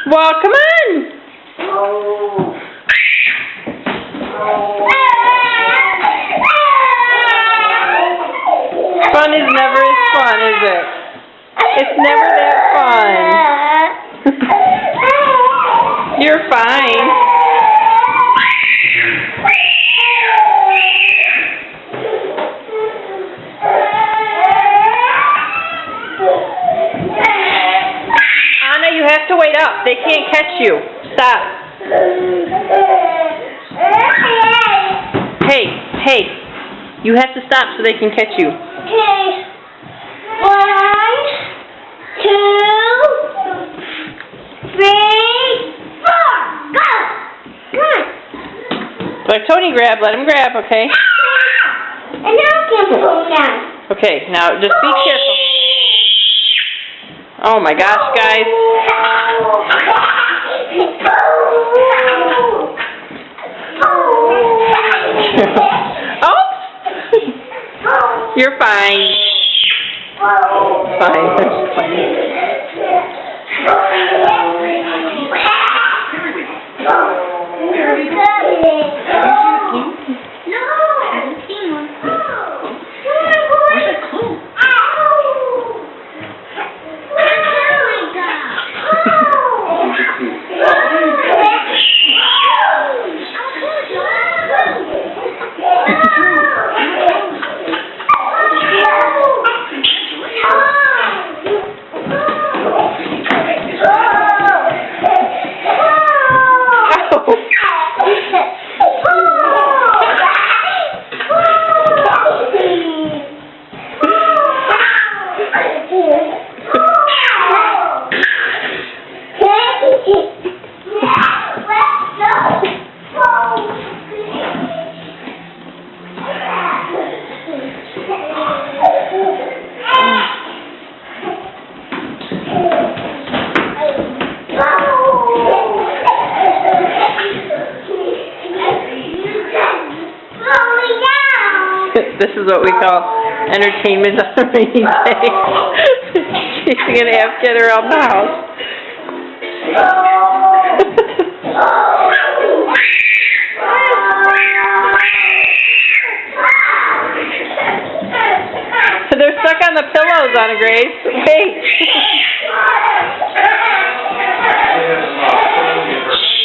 Well, come on. Fun is never as fun, is it? It's never that fun. You're fine. Anna, you have to wait up. They can't catch you. Stop. Hey. You have to stop so they can catch you. Okay. 1, 2, 3, 4. Go. Come on. Let Tony grab. Let him grab, okay? And now I can pull down. Okay, now just be careful. Oh my gosh, guys. Oh! You're fine. Fine. That's fine. This is what we call entertainment on a rainy day. She's going to have to get around the house. They're stuck on the pillows, Anna Grace. Wait.